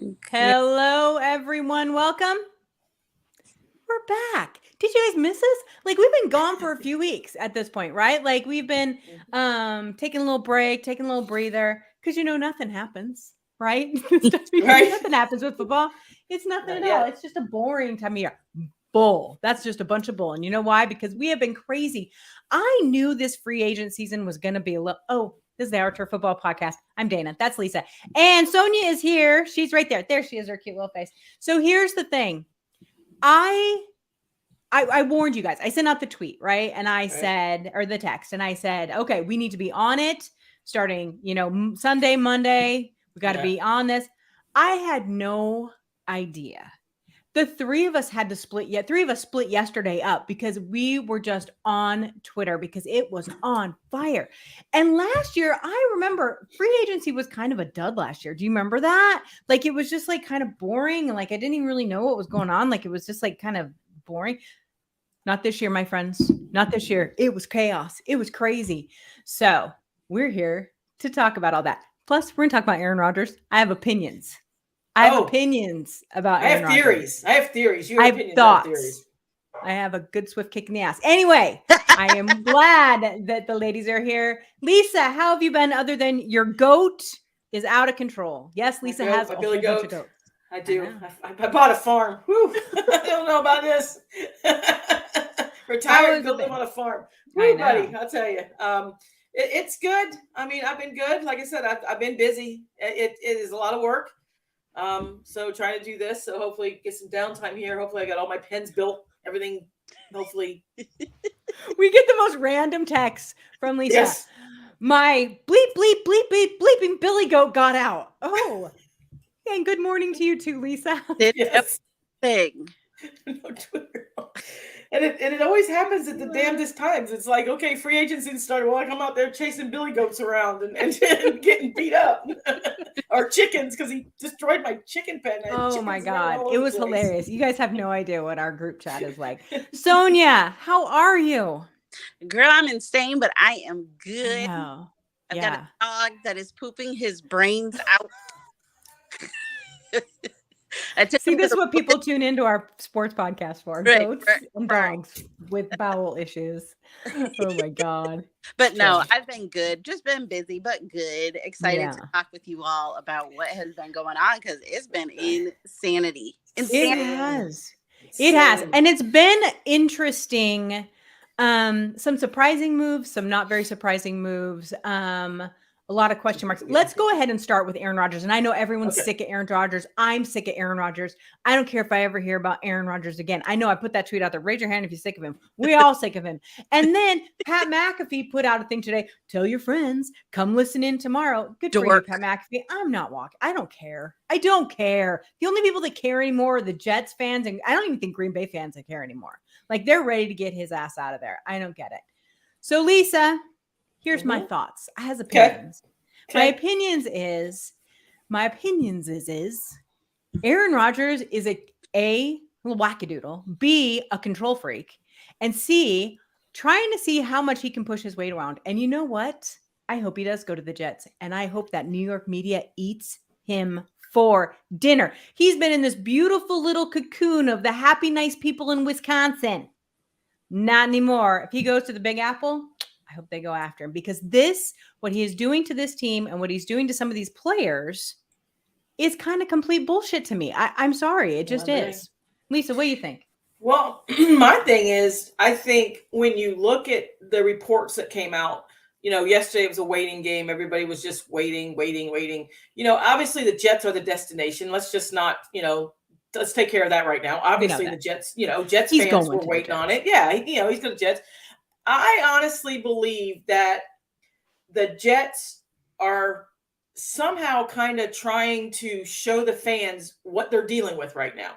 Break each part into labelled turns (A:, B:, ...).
A: Okay.
B: Hello, everyone. Welcome. We're back. Did you guys miss us? Like, we've been gone for a few weeks at this point, right? Like, we've been taking a little break, taking a little breather, because nothing happens, right?
C: Right.
B: Nothing happens with football. It's nothing at all. It's just a boring time of year. Bull. That's just a bunch of bull. And you know why? Because we have been crazy. I knew this free agent season was going to be a little. Oh, this is the Our Turf Football Podcast. I'm Dana. That's Lisa. And Sonia is here. She's right there. There she is, her cute little face. So here's the thing. I warned you guys. I sent out the tweet, right? And I said, or the text, and I said, okay, we need to be on it starting, Sunday, Monday. We got to be on this. I had no idea. The three of us had to split yet. Three of us split yesterday up because we were just on Twitter because it was on fire. And last year, I remember free agency was kind of a dud last year. Do you remember that? Like, it was just like kind of boring. And like, I didn't even really know what was going on. Like, it was just like kind of boring. Not this year, my friends. Not this year. It was chaos. It was crazy. So we're here to talk about all that. Plus, we're going to talk about Aaron Rodgers. I have opinions. I have opinions about Aaron Rodgers.
C: Theories. I have theories. You
B: have
C: opinions.
B: thoughts.
C: I have theories.
B: I have a good swift kick in the ass. Anyway, I am glad that the ladies are here. Lisa, how have you been other than your goat is out of control? Yes, Lisa has a whole bunch of goats.
C: I do. I bought a farm. Whew. I don't know about this. Retired to live on a farm. Woo, buddy, I'll tell you. It's good. I mean, I've been good. Like I said, I've been busy. It is a lot of work. So trying to do this. So hopefully get some downtime here. Hopefully I got all my pens built. Everything. Hopefully.
B: We get the most random texts from Lisa.
C: Yes.
B: My bleeping Billy goat got out. Oh. And good morning to you too, Lisa.
A: Yes. Thing.
C: No Twitter. And it always happens at the damnedest times. It's like, okay, free agency started. Well, I come out there chasing billy goats around and getting beat up. Or chickens, because he destroyed my chicken pen.
B: Oh my God. It was hilarious. You guys have no idea what our group chat is like. Sonia, how are you?
A: Girl, I'm insane, but I am good.
B: No.
A: I've got a dog that is pooping his brains out.
B: See, this is what people tune into our sports podcast for.
A: Right,
B: Goats and dogs with bowel issues. Oh my God.
A: But no, I've been good. Just been busy, but good. Excited to talk with you all about what has been going on because it's been insanity.
B: It has. It has. And it's been interesting. Some surprising moves, some not very surprising moves. A lot of question marks. Let's go ahead and start with Aaron Rodgers. And I know everyone's sick of Aaron Rodgers. I'm sick of Aaron Rodgers. I don't care if I ever hear about Aaron Rodgers again. I know I put that tweet out there. Raise your hand if you're sick of him. We all sick of him. And then Pat McAfee put out a thing today. Tell your friends, come listen in tomorrow. Good for you, Pat McAfee. I'm not walking. I don't care. I don't care. The only people that care anymore are the Jets fans. And I don't even think Green Bay fans that care anymore. Like, they're ready to get his ass out of there. I don't get it. So, Lisa, here's my thoughts. I have opinions. Okay. My opinions is Aaron Rodgers is a little wackadoodle, B, a control freak, and C, trying to see how much he can push his weight around. And you know what? I hope he does go to the Jets. And I hope that New York media eats him for dinner. He's been in this beautiful little cocoon of the happy, nice people in Wisconsin. Not anymore. If he goes to the Big Apple, I hope they go after him because what he is doing to this team and what he's doing to some of these players is kind of complete bullshit to me. I'm sorry. It just is. Lisa, what do you think?
C: Well, my thing is, I think when you look at the reports that came out, yesterday was a waiting game. Everybody was just waiting. Obviously the Jets are the destination. Let's just not, let's take care of that right now. Obviously the Jets, Jets fans were waiting on it. Yeah. He's going to Jets. I honestly believe that the Jets are somehow kind of trying to show the fans what they're dealing with right now.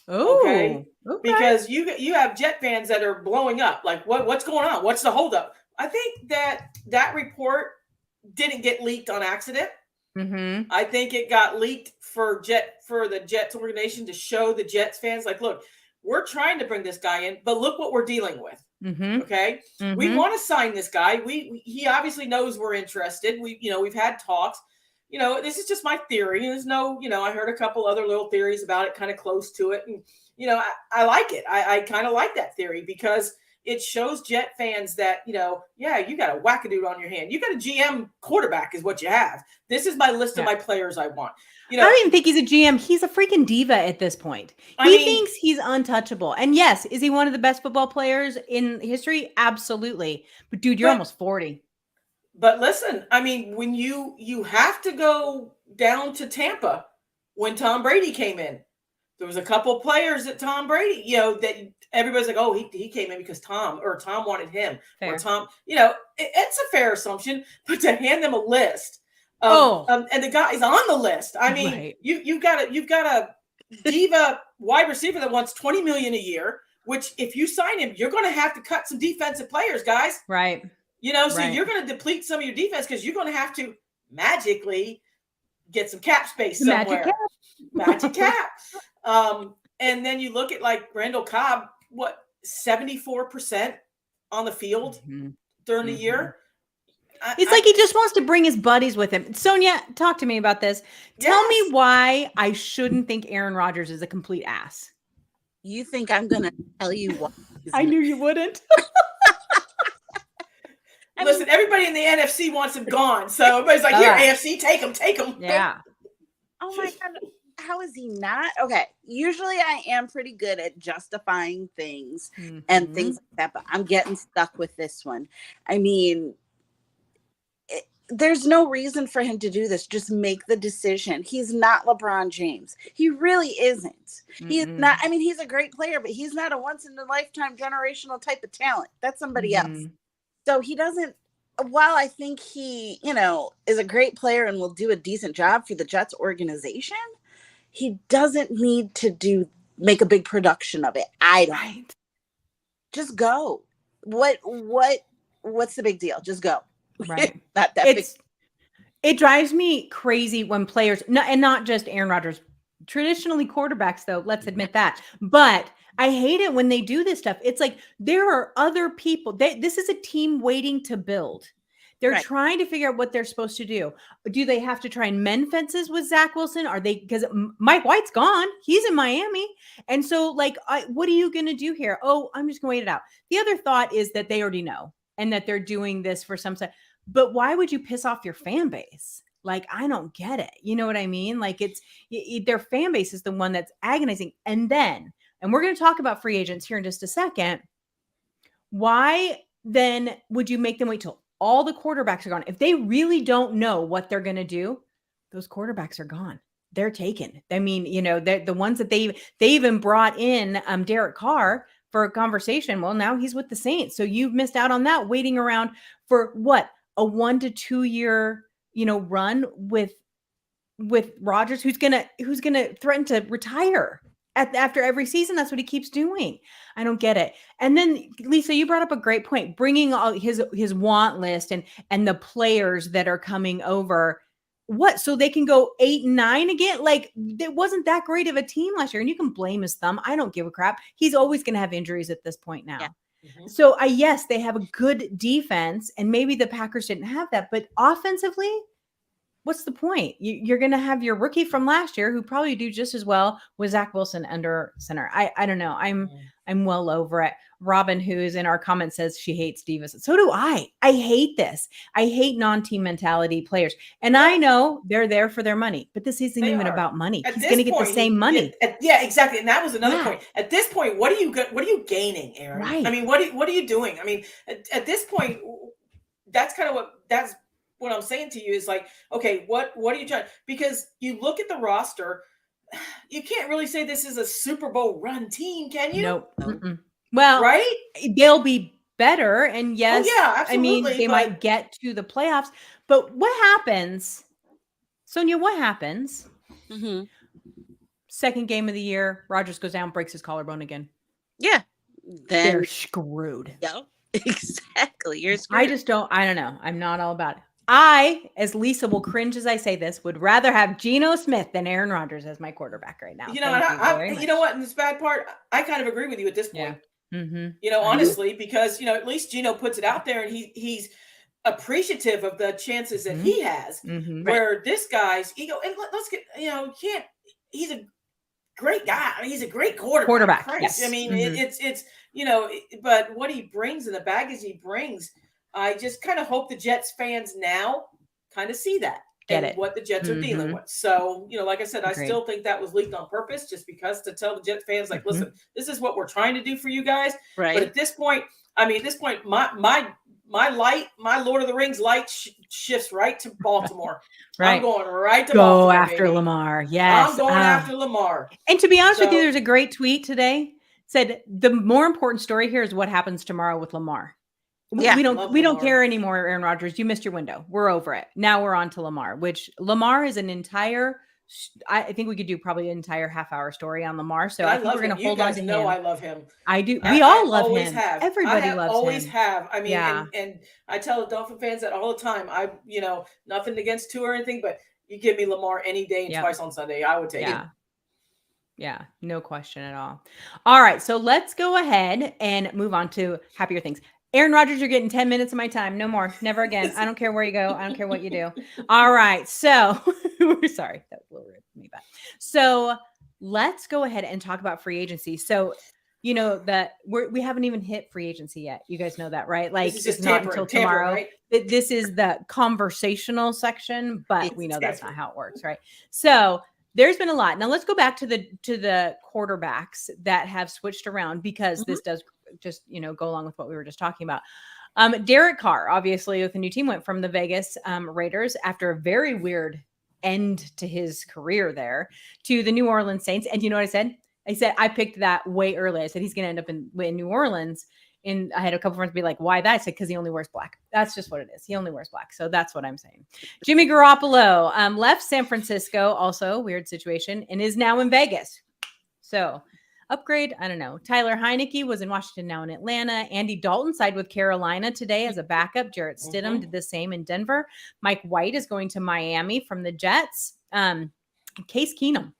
B: Oh, okay.
C: Because you have Jet fans that are blowing up. Like, what's going on? What's the holdup? I think that report didn't get leaked on accident.
B: Mm-hmm.
C: I think it got leaked for the Jets organization to show the Jets fans, like, look, we're trying to bring this guy in, but look what we're dealing with.
B: Mm-hmm.
C: Okay.
B: Mm-hmm.
C: We want to sign this guy. He obviously knows we're interested. We've had talks, this is just my theory. There's no, I heard a couple other little theories about it kind of close to it. And, I like it. I kind of like that theory because it shows Jet fans that, you got a wackadoodle on your hand. You got a GM quarterback is what you have. This is my list of my players I want.
B: I don't even think he's a GM. He's a freaking diva at this point. He thinks he's untouchable. And yes, is he one of the best football players in history? Absolutely. But dude, you're almost 40.
C: But listen, when you have to go down to Tampa when Tom Brady came in, there was a couple of players that Tom Brady, that everybody's like, oh, he came in because Tom wanted him. Fair. Or Tom, it's a fair assumption, but to hand them a list and the guy's on the list. Right. you've got a diva wide receiver that wants $20 million a year, which if you sign him, you're going to have to cut some defensive players, guys.
B: Right.
C: So you're going to deplete some of your defense because you're going to have to magically get some cap space somewhere. Magic cap. And then you look at like Randall Cobb, 74% on the field during the year.
B: It's like he just wants to bring his buddies with him. Sonia, talk to me about this. Tell me why I shouldn't think Aaron Rodgers is a complete ass.
A: You think I'm going to tell you what?
B: I knew you wouldn't.
C: Listen, everybody in the NFC wants him gone. So everybody's like, here, AFC, take him.
B: Yeah.
A: Oh my God. How is he not? Okay. Usually I am pretty good at justifying things and things like that, but I'm getting stuck with this one. There's no reason for him to do this. Just make the decision. He's not LeBron James. He really isn't. He's not. He's a great player, but he's not a once in a lifetime generational type of talent. That's somebody else. So he doesn't, while I think he, is a great player and will do a decent job for the Jets organization, he doesn't need to make a big production of it. I don't. Right. Just go. What's the big deal? Just go.
B: Right.
A: Not that big.
B: It drives me crazy when players, and not just Aaron Rodgers, traditionally quarterbacks though, let's admit that. But I hate it when they do this stuff. It's like there are other people. This is a team waiting to build. They're trying to figure out what they're supposed to do. Do they have to try and mend fences with Zach Wilson? Because Mike White's gone. He's in Miami. And so what are you going to do here? Oh, I'm just going to wait it out. The other thought is that they already know and that they're doing this for some side. But why would you piss off your fan base? I don't get it. You know what I mean? Their fan base is the one that's agonizing. And we're going to talk about free agents here in just a second. Why then would you make them wait till all the quarterbacks are gone? If they really don't know what they're going to do, those quarterbacks are gone. They're taken. They're the ones that they even brought in Derek Carr for a conversation. Well, now he's with the Saints. So you've missed out on that, waiting around for a 1 to 2 year, run with Rodgers, who's gonna threaten to retire after every season. That's what he keeps doing. I don't get it. And then Lisa, you brought up a great point, bringing all his want list and the players that are coming over. So they can go 8-9 again? It wasn't that great of a team last year, and you can blame his thumb. I don't give a crap. He's always going to have injuries at this point now. Yeah. So yes, they have a good defense, and maybe the Packers didn't have that, but offensively, what's the point? You're going to have your rookie from last year who probably do just as well with Zach Wilson under center. I don't know. I'm well over it. Robin, who is in our comments, says she hates divas. So do I. I hate this. I hate non-team mentality players. And I know they're there for their money, but this isn't even about money. He's going to get the same money.
C: Yeah, exactly. And that was another point. At this point, what are you gaining, Aaron?
B: Right.
C: What are you doing? At this point, that's what I'm saying to you is okay, what are you trying? Because you look at the roster, you can't really say this is a Super Bowl run team, can you?
B: Nope. Well, right? They'll be better, and yes,
C: absolutely,
B: they might get to the playoffs. But what happens, Sonia? What happens? Second game of the year, Rodgers goes down, breaks his collarbone again.
A: Yeah, then
B: they're screwed.
A: Yeah, exactly. You're screwed.
B: I don't know. I'm not all about it. I, as Lisa will cringe as I say this, would rather have Geno Smith than Aaron Rodgers as my quarterback right now.
C: You know what? And this bad part, I kind of agree with you at this point. Yeah. Honestly, because at least Geno puts it out there, and he's appreciative of the chances that he has, where this guy's ego, and let's get, he's a great guy. I mean, he's a great quarterback.
B: Yes.
C: I mean, it's but what he brings and the baggage he brings, I just kind of hope the Jets fans now kind of see that. What the Jets are dealing with. So, like I said, I still think that was leaked on purpose, just because to tell the Jet fans, like, listen, this is what we're trying to do for you guys.
A: Right.
C: But at this point, my Lord of the Rings light shifts right to Baltimore.
B: Right.
C: I'm going right to Baltimore.
B: Go after
C: baby.
B: Lamar. Yes.
C: I'm going after Lamar.
B: And to be honest with you, there's a great tweet today said the more important story here is what happens tomorrow with Lamar.
A: Yeah,
B: we don't care anymore, Aaron Rodgers. You missed your window. We're over it. Now we're on to Lamar, which Lamar is an entire, I think we could do probably an entire half-hour story on Lamar. So I think we're going to hold on to him.
C: I love him.
B: I do. We all love him.
C: Have.
B: Everybody loves him.
C: Always have. I mean, and I tell the Dolphin fans that all the time. Nothing against Tua or anything, but you give me Lamar any day and twice on Sunday, I would take it.
B: Yeah, no question at all. All right, so let's go ahead and move on to happier things. Aaron Rodgers, you're getting 10 minutes of my time. No more. Never again. I don't care where you go. I don't care what you do. All right. So sorry. That was a little rude for me, but so let's go ahead and talk about free agency. So, that we haven't even hit free agency yet. You guys know that, right? Like it's not until tomorrow. Right? This is the conversational section, but we know that's not how it works, right? So there's been a lot. Now let's go back to the quarterbacks that have switched around, because this does just, go along with what we were just talking about. Derek Carr, obviously with a new team, went from the Vegas Raiders after a very weird end to his career there to the New Orleans Saints. And you know what I said? I picked that way early. I said, he's going to end up in New Orleans. And I had a couple friends be like, why that? I said, because he only wears black. That's just what it is. He only wears black. So that's what I'm saying. Jimmy Garoppolo left San Francisco, also weird situation, and is now in Vegas. So upgrade, I don't know. Tyler Heineke was in Washington, now in Atlanta. Andy Dalton signed with Carolina today as a backup. Jarrett Stidham did the same in Denver. Mike White is going to Miami from the Jets. Case Keenum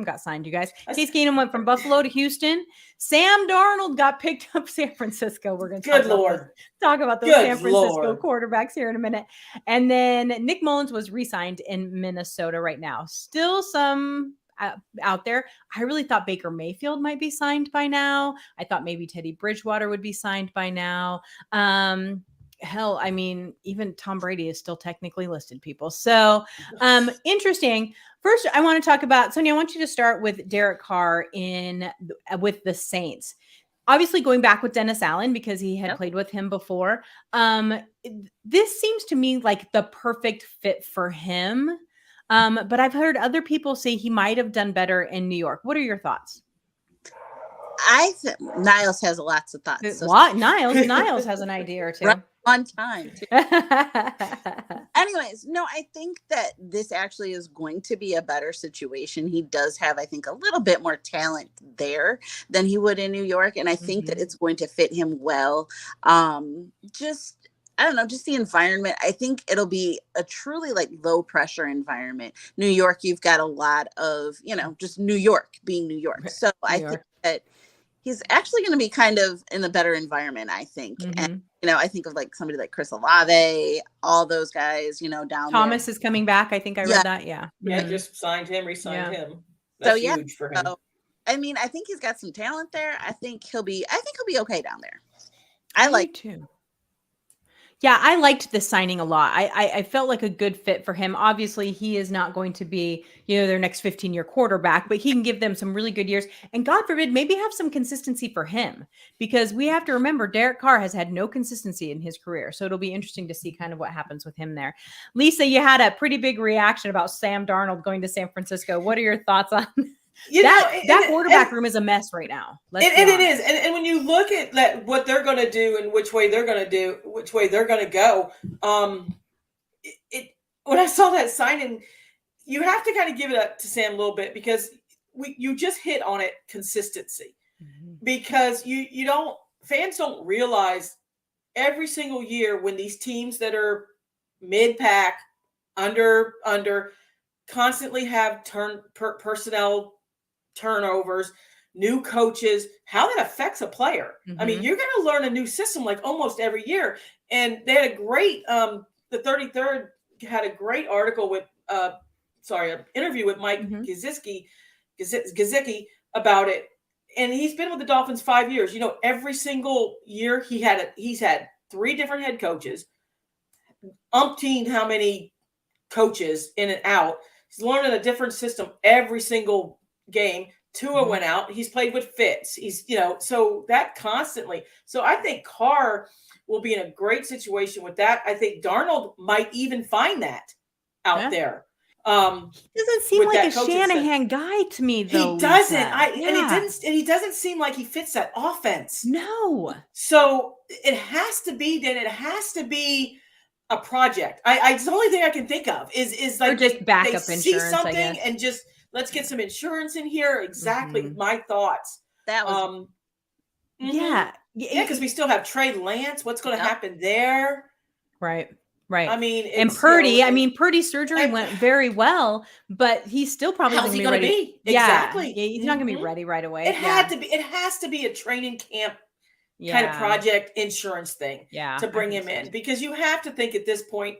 B: got signed, you guys. Case Keenum went from Buffalo to Houston. Sam Darnold got picked up San Francisco. We're going to talk about those San Francisco quarterbacks here in a minute. And then Nick Mullins was re-signed in Minnesota right now. Still some out there. I really thought Baker Mayfield might be signed by now. I thought maybe Teddy Bridgewater would be signed by now. Hell, I mean, even Tom Brady is still technically listed, people. So interesting. First, I want to talk about, Sonia, I want you to start with Derek Carr with the Saints. Obviously going back with Dennis Allen because he had played with him before. This seems to me like the perfect fit for him. But I've heard other people say he might have done better in New York. What are your thoughts?
A: I think Niles has lots of thoughts.
B: What? Niles has an idea or two.
A: Right on time. Anyways, no, I think that this actually is going to be a better situation. He does have, I think, a little bit more talent there than he would in New York. And I think that it's going to fit him well. I don't know, just the environment. I think it'll be a truly low pressure environment. New York, you've got a lot of, just New York being New York. So I think that he's actually going to be kind of in a better environment, I think. And, I think of somebody like Chris Olave, all those guys, down
B: Thomas
A: there.
B: is coming back. I think I read that. Yeah.
C: Yeah. Just signed him, re-signed him. That's huge for him.
A: So, I mean, I think he's got some talent there. I think he'll be okay down there. I like
B: too. Yeah, I liked this signing a lot. I felt like a good fit for him. Obviously, he is not going to be, their next 15-year quarterback, but he can give them some really good years. And God forbid, maybe have some consistency for him, because we have to remember Derek Carr has had no consistency in his career. So it'll be interesting to see kind of what happens with him there. Lisa, you had a pretty big reaction about Sam Darnold going to San Francisco. What are your thoughts on that quarterback room is a mess right now.
C: It is. And when you look at what they're going to do and which way they're going to go, when I saw that signing, you have to kind of give it up to Sam a little bit, because you just hit on it, consistency. Because fans don't realize every single year when these teams that are mid-pack, under, constantly have personnel turnovers, new coaches, how that affects a player. I mean, you're going to learn a new system almost every year. And they had a great, the 33rd had a great article with, an interview with Mike Gesicki about it. And he's been with the Dolphins 5 years. You know, every single year he's had 3 different head coaches, umpteen how many coaches in and out. He's learning a different system every single game. Tua went out. He's played with Fitz. He's, so that constantly. So I think Carr will be in a great situation with that. I think Darnold might even find that out there.
B: He doesn't seem like a Shanahan guy to me, though.
C: He doesn't. And he doesn't seem like he fits that offense.
B: No.
C: So it has to be a project. It's the only thing I can think of is like,
B: or just backup
C: they
B: insurance.
C: See something and just let's get some insurance in here. Exactly my thoughts.
A: That was
C: because we still have Trey Lance. What's going to happen there?
B: Right.
C: I mean,
B: and Purdy. Purdy's surgery went very well, but he's still probably
C: how's he going to be? Exactly.
B: Yeah, he's not going to be ready right away.
C: It has to be a training camp kind of project insurance thing to bring him in, because you have to think at this point,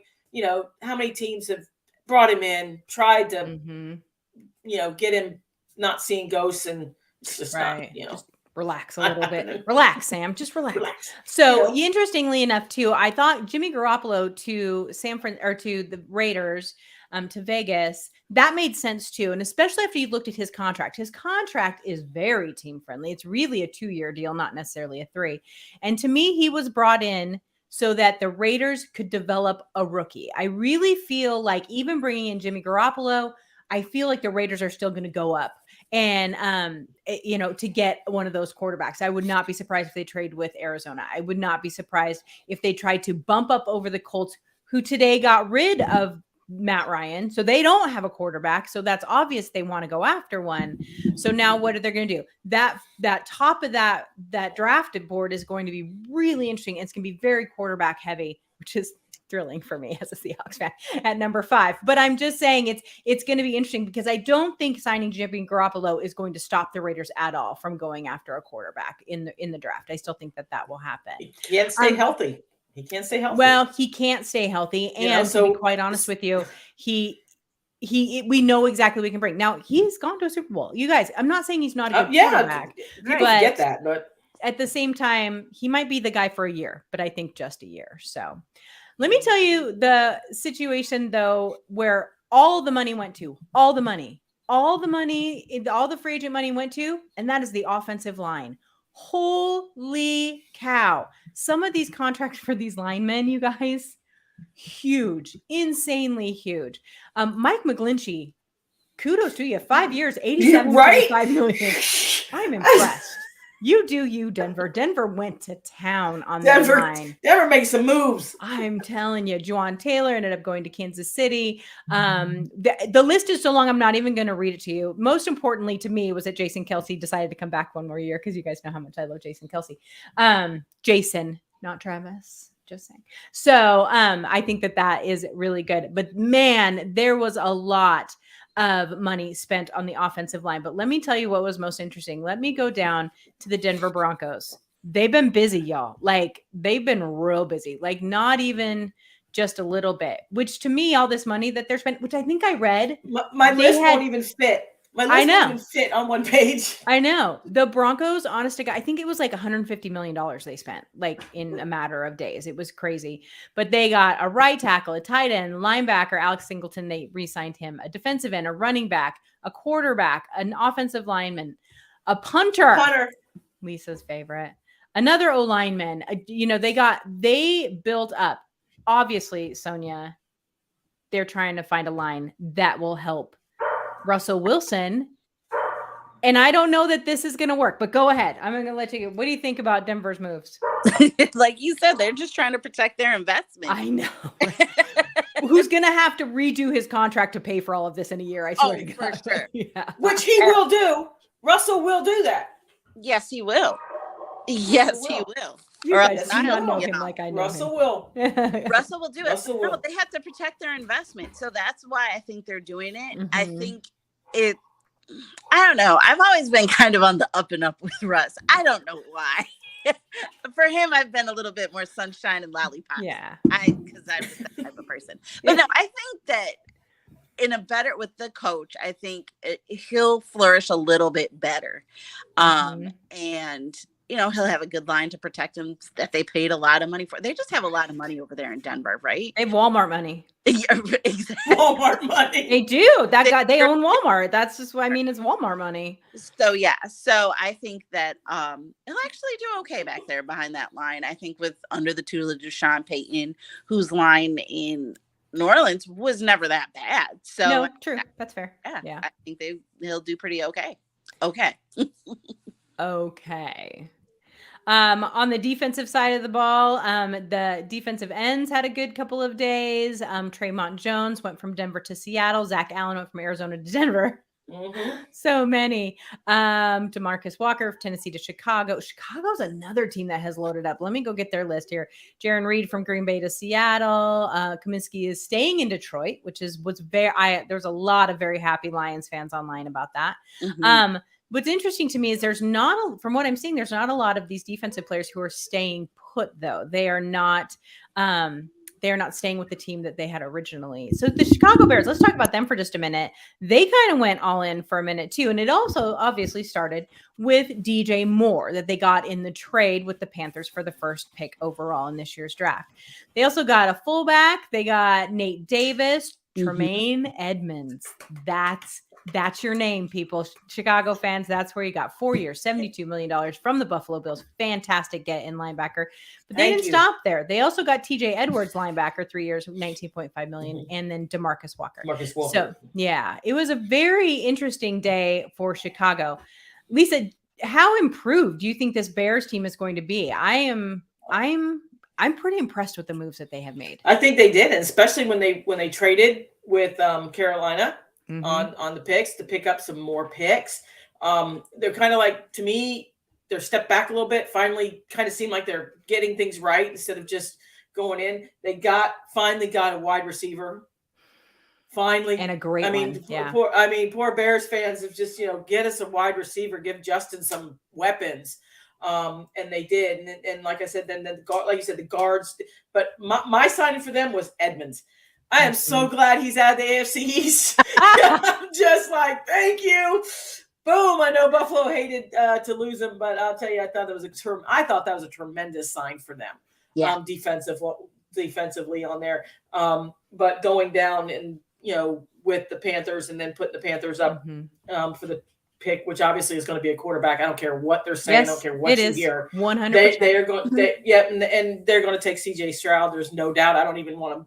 C: how many teams have brought him in, tried to, get him not seeing ghosts, and it's just not,
B: just relax a little bit. Relax, Sam. Just relax. So interestingly enough, too, I thought Jimmy Garoppolo to to the Raiders, to Vegas, that made sense too. And especially after you looked at his contract. His contract is very team friendly. It's really a 2-year deal, not necessarily a 3. And to me, he was brought in so that the Raiders could develop a rookie. I really feel like even bringing in Jimmy Garoppolo, I feel like the Raiders are still going to go up and, to get one of those quarterbacks. I would not be surprised if they trade with Arizona. I would not be surprised if they tried to bump up over the Colts, who today got rid of Matt Ryan. So they don't have a quarterback. So that's obvious they want to go after one. So now what are they going to do? That top of that drafted board is going to be really interesting. It's going to be very quarterback heavy, which is thrilling for me as a Seahawks fan at number 5. But I'm just saying it's going to be interesting, because I don't think signing Jimmy Garoppolo is going to stop the Raiders at all from going after a quarterback in the draft. I still think that will happen.
C: He can't stay healthy. He can't stay healthy.
B: Well, he can't stay healthy. And to be quite honest with you, we know exactly what we can bring. Now, he's gone to a Super Bowl. You guys, I'm not saying he's not a good quarterback.
C: But get that, but
B: at the same time, he might be the guy for a year, but I think just a year. So let me tell you the situation, though, where all the money went to, all the free agent money went to, and that is the offensive line. Holy cow. Some of these contracts for these linemen, you guys, huge, insanely huge. Mike McGlinchey, kudos to you. 5 years, $87.5 million. I'm impressed. You do you, Denver. Denver went to town on that line.
C: Denver makes some moves.
B: I'm telling you, Juwan Taylor ended up going to Kansas City. The list is so long, I'm not even going to read it to you. Most importantly to me was that Jason Kelce decided to come back one more year, because you guys know how much I love Jason Kelce. Jason, not Travis. Just saying. So I think that is really good. But man, there was a lot of money spent on the offensive line. But let me tell you what was most interesting. Let me go down to the Denver Broncos. They've been busy, y'all. Like, they've been real busy. Like, not even just a little bit, which to me, all this money that they're spending, which I think I read.
C: My list won't even fit. My list won't even fit on one page.
B: I know. The Broncos, honest to God, I think it was like $150 million they spent, like, in a matter of days. It was crazy. But they got a right tackle, a tight end, linebacker, Alex Singleton, they re-signed him, a defensive end, a running back, a quarterback, an offensive lineman, a punter. Lisa's favorite. Another O-lineman. They built up. Obviously, Sonia, they're trying to find a line that will help Russell Wilson. And I don't know that this is going to work, but go ahead. I'm going to let you go. What do you think about Denver's moves?
A: Like you said, they're just trying to protect their investment.
B: I know. Who's going to have to redo his contract to pay for all of this in a year? I swear to God.
A: For sure.
B: Yeah.
C: Which he will do. Russell will do that.
A: Yes, he will. Yes, he will.
B: You guys do not know him like I know
C: Russell will.
A: Russell will do it.
C: Russell will.
A: No, they have to protect their investment. So that's why I think they're doing it.
B: Mm-hmm.
A: I think I don't know. I've always been kind of on the up and up with Russ. I don't know why. For him, I've been a little bit more sunshine and lollipops.
B: Yeah.
A: Because I'm that type of person. But no, I think that with the coach, I think he'll flourish a little bit better. And, he'll have a good line to protect him that they paid a lot of money for. They just have a lot of money over there in Denver, right?
B: They have Walmart money.
A: Yeah, exactly.
C: Walmart money.
B: They do. They own Walmart. That's just what I mean. It's Walmart money.
A: So yeah. So I think that he'll actually do okay back there behind that line. I think under the tutelage of Sean Payton, whose line in New Orleans was never that bad. So
B: no, true. That's fair.
A: Yeah. I think he'll do pretty okay. Okay.
B: Okay. On the defensive side of the ball, the defensive ends had a good couple of days. Tremont Jones went from Denver to Seattle. Zach Allen went from Arizona to Denver. So many. DeMarcus Walker, Tennessee to Chicago. Chicago's another team that has loaded up. Let me go get their list here. Jaron Reed from Green Bay to Seattle. Kaminsky is staying in Detroit, which is there's a lot of very happy Lions fans online about that. What's interesting to me is from what I'm seeing, there's not a lot of these defensive players who are staying put, though. They are not staying with the team that they had originally. So the Chicago Bears, let's talk about them for just a minute. They kind of went all in for a minute too. And it also obviously started with DJ Moore that they got in the trade with the Panthers for the first pick overall in this year's draft. They also got a fullback. They got Nate Davis, Tremaine Edmonds. That's your name, people. Chicago fans, that's where you got 4 years, $72 million from the Buffalo Bills. Fantastic get in linebacker. But they didn't stop there. They also got TJ Edwards, linebacker, 3 years, $19.5 million, and then DeMarcus Walker. So, yeah, it was a very interesting day for Chicago. Lisa, how improved do you think this Bears team is going to be? I'm pretty impressed with the moves that they have made.
C: I think they did, and especially when they traded with Carolina. On the picks to pick up some more picks. They're kind of like, to me, they're stepped back a little bit. Finally, kind of seem like they're getting things right instead of just going in. They finally got a wide receiver. Finally,
B: and a great one. Yeah.
C: Poor Bears fans have just get us a wide receiver, give Justin some weapons. And they did, and like I said, then like you said, the guards. But my signing for them was Edmonds. I am so glad he's out of the AFC East. I'm just like, thank you. Boom. I know Buffalo hated to lose him, but I'll tell you, I thought that was a tremendous sign for them. Yeah. Defensively on there. But going down and with the Panthers and then putting the Panthers up for the pick, which obviously is going to be a quarterback. I don't care what they're saying.
B: Yes,
C: I don't care what you hear.
B: 100%.
C: They are going. And they're going to take CJ Stroud. There's no doubt. I don't even want to.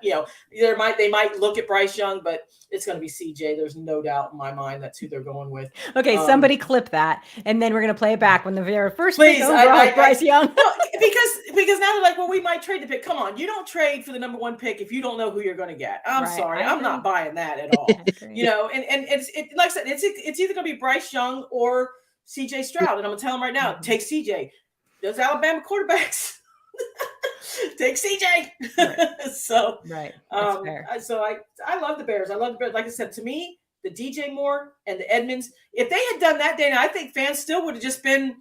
C: They might look at Bryce Young, but it's going to be CJ. There's no doubt in my mind that's who they're going with.
B: Okay, somebody clip that, and then we're going to play it back when the very first pick overall, Bryce Young.
C: Because now they're like, well, we might trade the pick. Come on, you don't trade for the number one pick if you don't know who you're going to get. I'm sorry, I'm not buying that at all. And it's like I said, it's either going to be Bryce Young or CJ Stroud, and I'm going to tell them right now, take CJ. Those Alabama quarterbacks. Take CJ.
B: Right.
C: So
B: I
C: love the Bears. Like I said, to me, the DJ Moore and the Edmonds, if they had done that day, I think fans still would have just been,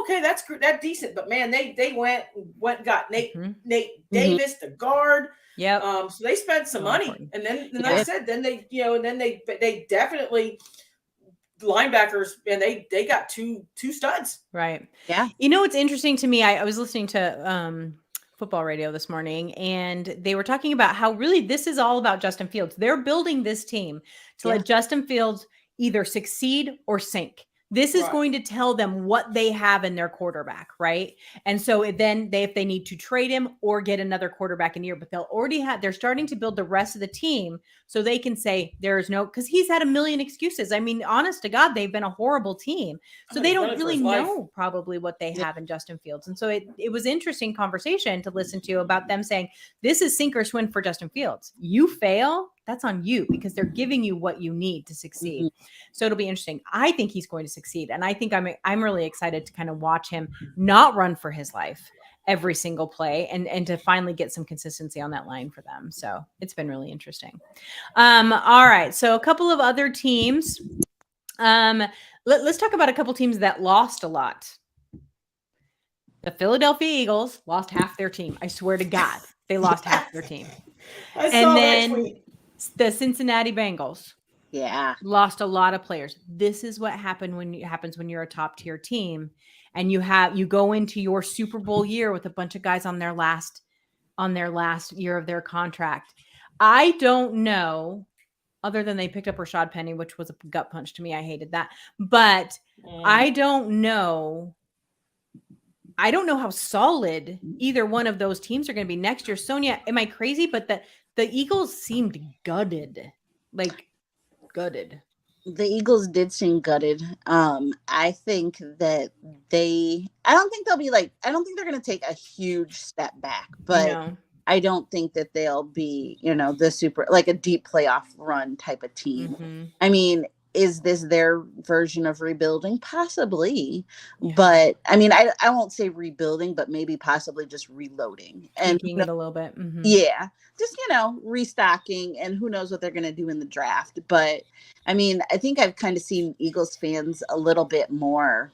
C: okay, that's decent. But man, they went and got Nate Davis, the guard.
B: Yeah.
C: So they spent some money, and then like I said, then they definitely linebackers, and they got two studs.
B: Right.
A: Yeah.
B: What's interesting to me, I was listening to football radio this morning, and they were talking about how really this is all about Justin Fields. They're building this team to let Justin Fields either succeed or sink. This is going to tell them what they have in their quarterback, right? And so then if they need to trade him or get another quarterback in a year, but they're starting to build the rest of the team so they can say because he's had a million excuses. I mean, honest to God, they've been a horrible team. So they don't really know probably what they have in Justin Fields. And so it was interesting conversation to listen to about them saying, this is sink or swim for Justin Fields. You fail, that's on you because they're giving you what you need to succeed. So it'll be interesting. I think he's going to succeed. And I think I'm really excited to kind of watch him not run for his life every single play and to finally get some consistency on that line for them. So it's been really interesting. All right. So a couple of other teams. Let's talk about a couple teams that lost a lot. The Philadelphia Eagles lost half their team. I swear to God, they lost half their team. And then the Cincinnati Bengals lost a lot of players. This is what happens when you're a top tier team and you go into your Super Bowl year with a bunch of guys on their last year of their contract. I don't know, other than they picked up Rashad Penny, which was a gut punch to me. I hated that. But I don't know how solid either one of those teams are going to be next year. Sonia, am I crazy? But the Eagles seemed gutted. Like gutted.
A: The Eagles did seem gutted. I think that I don't think they're going to take a huge step back, but I don't think that they'll be, the super, like a deep playoff run type of team. Mm-hmm. I mean, is this their version of rebuilding? Possibly. Yeah. But I mean, I won't say rebuilding, but maybe possibly just reloading and
B: tweaking it a little bit. Mm-hmm.
A: Yeah. Just, restocking, and who knows what they're going to do in the draft. But I mean, I think I've kind of seen Eagles fans a little bit more,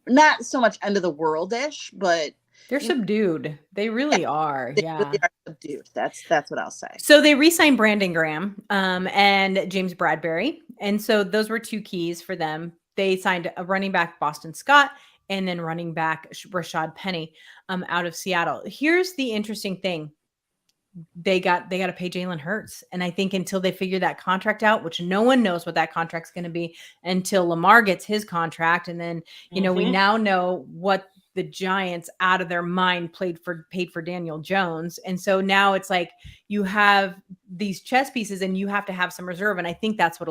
A: not so much end of the world-ish, but
B: they're subdued. They really are.
A: They really are subdued. That's what I'll say.
B: So they re-signed Brandon Graham and James Bradbury. And so those were two keys for them. They signed a running back, Boston Scott, and then running back Rashad Penny out of Seattle. Here's the interesting thing. They got to pay Jalen Hurts. And I think until they figure that contract out, which no one knows what that contract's going to be until Lamar gets his contract. And then, we now know what the Giants out of their mind paid for Daniel Jones. And so now it's like you have these chess pieces and you have to have some reserve. And I think that's what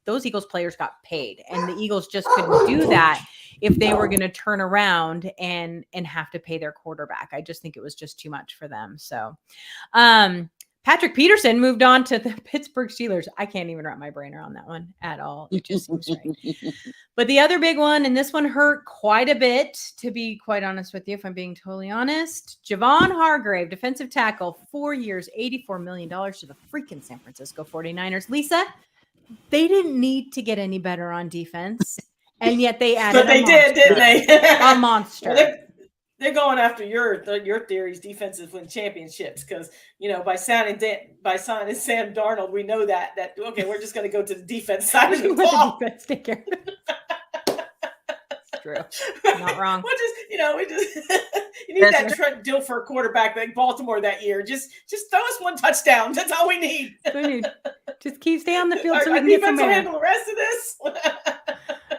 B: those Eagles players got paid, and the Eagles just couldn't do that if they were going to turn around and have to pay their quarterback. I just think it was just too much for them. So, Patrick Peterson moved on to the Pittsburgh Steelers. I can't even wrap my brain around that one at all. It just seems strange. But the other big one, and this one hurt quite a bit, to be quite honest with you, if I'm being totally honest. Javon Hargrave, defensive tackle, 4 years, $84 million to the freaking San Francisco 49ers. Lisa, they didn't need to get any better on defense, and yet they added
C: but they did, didn't they?
B: A monster.
C: They're going after your theories, defenses win championships, because by signing Sam Darnold, we know that okay, we're just going to go to the defense side of the ball.
B: The defense take care. It's true, not wrong.
C: We need that Trent Dilfer quarterback like Baltimore that year. Just throw us one touchdown. That's all we need.
B: Just stay on the field so we can
C: get
B: some air.
C: Handle the rest of this.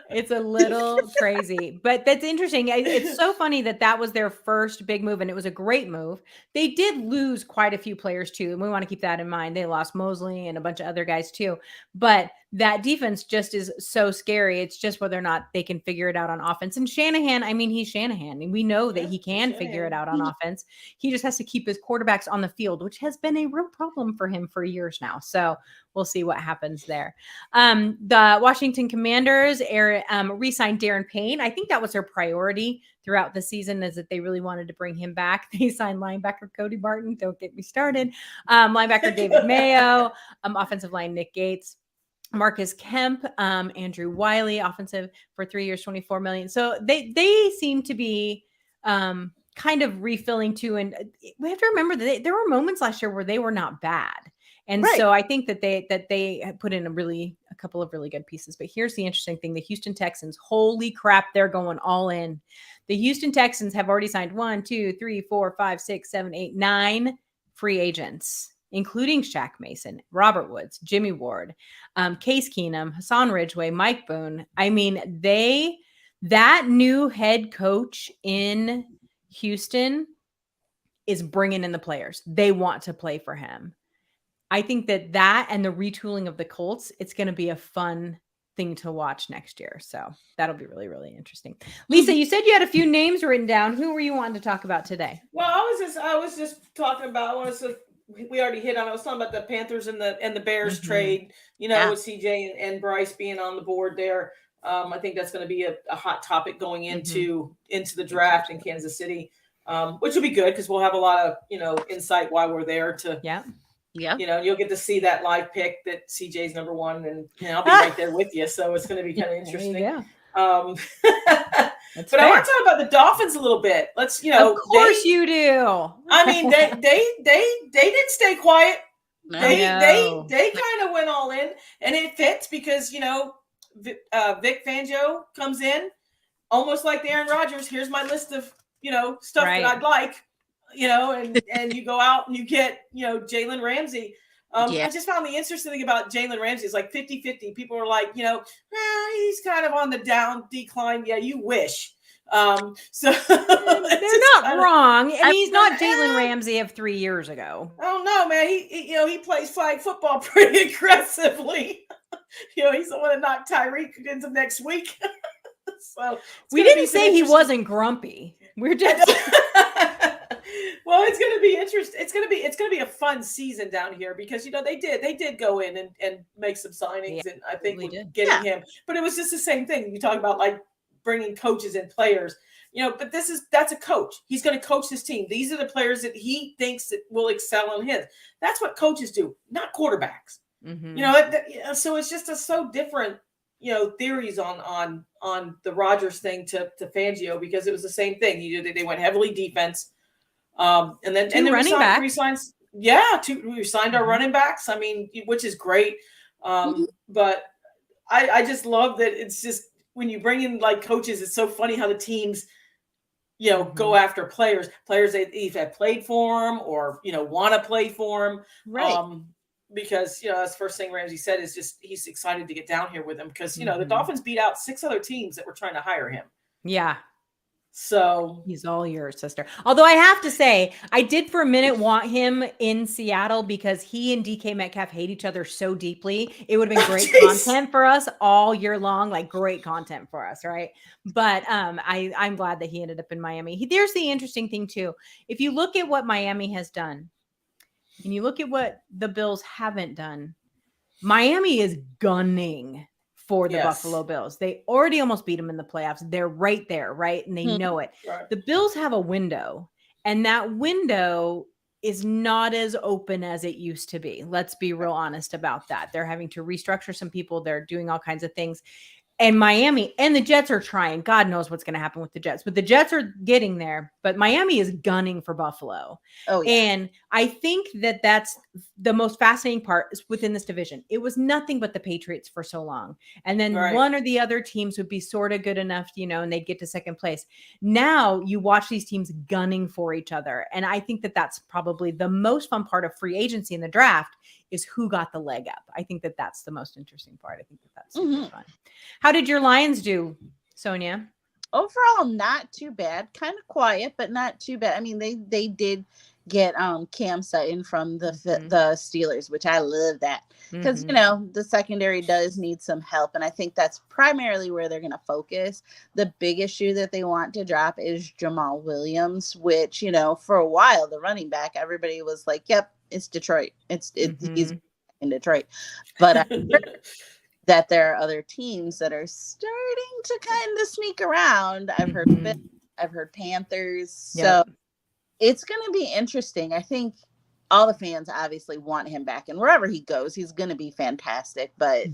B: It's a little crazy, but that's interesting. It's so funny that was their first big move, and it was a great move. They did lose quite a few players too, and we want to keep that in mind. They lost Mosley and a bunch of other guys too, but that defense just is so scary. It's just whether or not they can figure it out on offense. And Shanahan, he's Shanahan, and we know that he can figure it out on offense. He just has to keep his quarterbacks on the field, which has been a real problem for him for years now. So we'll see what happens there. The Washington Commanders re-signed Darren Payne. I think that was their priority throughout the season, is that they really wanted to bring him back. They signed linebacker Cody Barton. Don't get me started. Linebacker David Mayo, offensive line Nick Gates, Marcus Kemp, Andrew Wiley, offensive for 3 years, $24 million. So they seem to be kind of refilling too. And we have to remember that there were moments last year where they were not bad. And so I think that they put in a couple of really good pieces. But here's the interesting thing. The Houston Texans, holy crap, they're going all in. The Houston Texans have already signed 1, 2, 3, 4, 5, 6, 7, 8, 9 free agents, including Shaq Mason, Robert Woods, Jimmy Ward, Case Keenum, Hassan Ridgeway, Mike Boone. That new head coach in Houston is bringing in the players. They want to play for him. I think that and the retooling of the Colts, it's going to be a fun thing to watch next year. So that'll be really, really interesting. Lisa, you said you had a few names written down. Who were you wanting to talk about today?
C: Well, I was just talking about, we already hit on, I was talking about the Panthers and the Bears trade, with CJ and Bryce being on the board there. I think that's going to be a hot topic going into the draft in Kansas City, which will be good because we'll have a lot of, insight while we're there to, you'll get to see that live pick that CJ's number one, and I'll be right there with you. So it's going to be kind of interesting.
B: That's
C: but
B: fair.
C: I want to talk about the Dolphins a little bit. Let's,
B: of course you do.
C: I mean, they didn't stay quiet.
A: No.
C: They kind of went all in, and it fits because Vic Fangio comes in almost like Aaron Rodgers. Here's my list of stuff that I'd like, and you go out and you get Jalen Ramsey. I just found the interesting thing about Jalen Ramsey is like 50-50. People are like, he's kind of on the down decline. Yeah, you wish. So
B: they're not wrong. And he's not Jalen Ramsey of 3 years ago.
C: Oh no, man. He plays flag football pretty aggressively. He's the one that knocked Tyreek into next week. So
B: we didn't say he wasn't grumpy. We're just
C: well, it's going to be interesting. It's going to be a fun season down here because they did go in and make some signings, and I think getting him. But it was just the same thing. You talk about like bringing coaches and players, but that's a coach. He's going to coach this team. These are the players that he thinks that will excel in his. That's what coaches do, not quarterbacks. Mm-hmm. So it's just so different, theories on the Rodgers thing to Fangio, because it was the same thing. They went heavily defense, and then
B: running backs.
C: We signed our running backs. I mean, which is great, but I just love that. It's just when you bring in like coaches, it's so funny how the teams, go after players that either have played for them or want to play for them, right? Because that's the first thing Ramsey said is just he's excited to get down here with him because the Dolphins beat out 6 other teams that were trying to hire him.
B: Yeah.
C: So
B: he's all yours, sister. Although I have to say, I did for a minute want him in Seattle because he and DK Metcalf hate each other so deeply. It would have been great content for us all year long, like great content for us, right? But I'm glad that he ended up in Miami. There's the interesting thing too. If you look at what Miami has done, and you look at what the Bills haven't done, Miami is gunning for the Buffalo Bills. They already almost beat them in the playoffs. They're right there, right? And they know it. Right. The Bills have a window, and that window is not as open as it used to be. Let's be real honest about that. They're having to restructure some people. They're doing all kinds of things. And Miami and the Jets are trying. God knows what's going to happen with the Jets, but the Jets are getting there. But Miami is gunning for Buffalo. Oh, yeah. And I think that that's the most fascinating part is within this division. It was nothing but the Patriots for so long. And then one or the other teams would be sort of good enough, and they'd get to second place. Now you watch these teams gunning for each other. And I think that that's probably the most fun part of free agency in the draft is who got the leg up. I think that that's the most interesting part. I think that that's super fun. How did your Lions do, Sonia?
A: Overall, not too bad. Kind of quiet, but not too bad. I mean, they did get Cam Sutton from the Steelers, which I love that because the secondary does need some help, and I think that's primarily where they're going to focus. The big issue that they want to drop is Jamal Williams, which for a while the running back, everybody was like, "Yep, it's Detroit. It's he's in Detroit," but I heard that there are other teams that are starting to kind of sneak around. I've heard Panthers, so it's going to be interesting. I think all the fans obviously want him back, and wherever he goes, he's going to be fantastic. But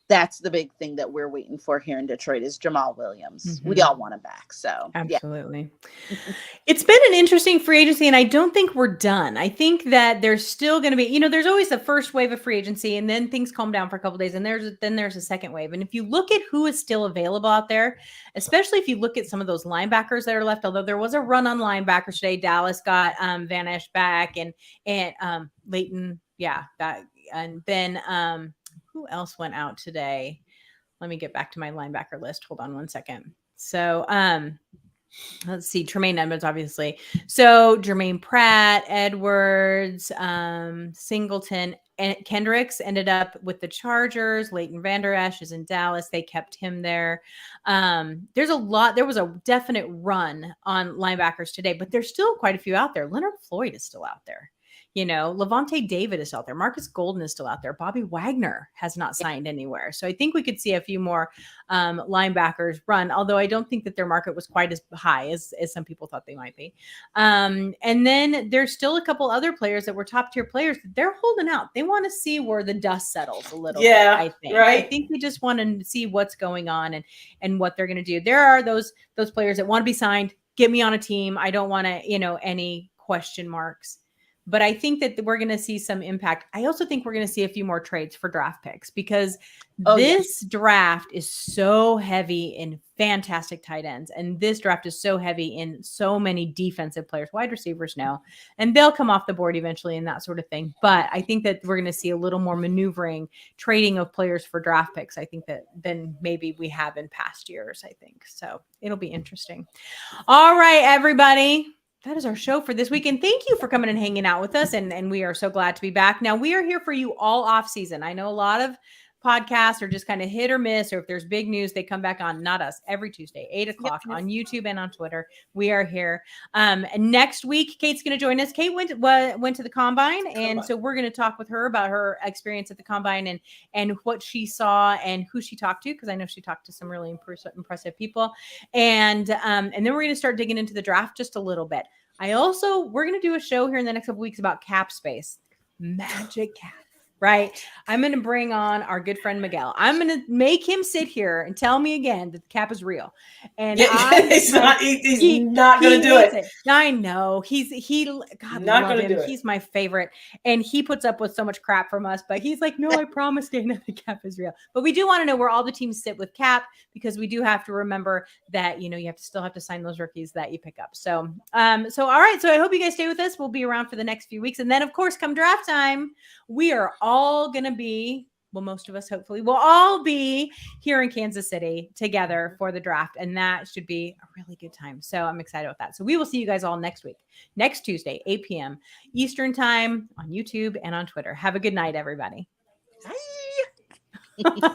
A: that's the big thing that we're waiting for here in Detroit is Jamal Williams. We all want him back. So
B: absolutely. It's been an interesting free agency, and I don't think we're done. I think that there's still going to be, there's always the first wave of free agency, and then things calm down for a couple of days, and there's a second wave. And if you look at who is still available out there, especially if you look at some of those linebackers that are left, although there was a run on linebackers today, Dallas got Van Esch back and Leighton, and then who else went out today? Let me get back to my linebacker list. Hold on one second. So let's see. Tremaine Edmonds, obviously. So Jermaine Pratt, Edwards, Singleton, and Kendricks ended up with the Chargers. Leighton Vander Esch is in Dallas. They kept him there. There was a definite run on linebackers today, but there's still quite a few out there. Leonard Floyd is still out there. Levante David is out there. Marcus Golden is still out there. Bobby Wagner has not signed anywhere. So I think we could see a few more linebackers run, although I don't think that their market was quite as high as some people thought they might be. And then there's still a couple other players that were top tier players. They're holding out. They want to see where the dust settles a little bit, I think.
C: Right.
B: I think they just want to see what's going on and what they're going to do. There are those players that want to be signed. Get me on a team. I don't want to, any question marks. But I think that we're going to see some impact. I also think we're going to see a few more trades for draft picks because this draft is so heavy in fantastic tight ends. And this draft is so heavy in so many defensive players, wide receivers now, and they'll come off the board eventually and that sort of thing. But I think that we're going to see a little more maneuvering, trading of players for draft picks, I think, that than maybe we have in past years, I think. So it'll be interesting. All right, everybody. That is our show for this week. And thank you for coming and hanging out with us. And we are so glad to be back. Now, we are here for you all off season. I know a lot of podcasts are just kind of hit or miss, or if there's big news, they come back on. Not us. Every Tuesday, 8:00 on YouTube and on Twitter. We are here. And next week, Kate's going to join us. Kate went to the Combine. And so we're going to talk with her about her experience at the Combine and what she saw and who she talked to, because I know she talked to some really impressive people. And then we're going to start digging into the draft just a little bit. We're going to do a show here in the next couple weeks about cap space. Magic cap. Right. I'm going to bring on our good friend Miguel. I'm going to make him sit here and tell me again that the cap is real. And
C: he's not going to do it.
B: I know. God
C: not
B: love
C: gonna
B: him.
C: do it.
B: He's my favorite. And he puts up with so much crap from us, but he's like, no, I promise Dana, the cap is real. But we do want to know where all the teams sit with cap, because we do have to remember that, you still have to sign those rookies that you pick up. So all right. So I hope you guys stay with us. We'll be around for the next few weeks. And then of course, come draft time, we are all going to be, most of us hopefully will all be here in Kansas City together for the draft. And that should be a really good time. So I'm excited about that. So we will see you guys all next week, next Tuesday, 8 p.m. Eastern time on YouTube and on Twitter. Have a good night, everybody.
A: Bye.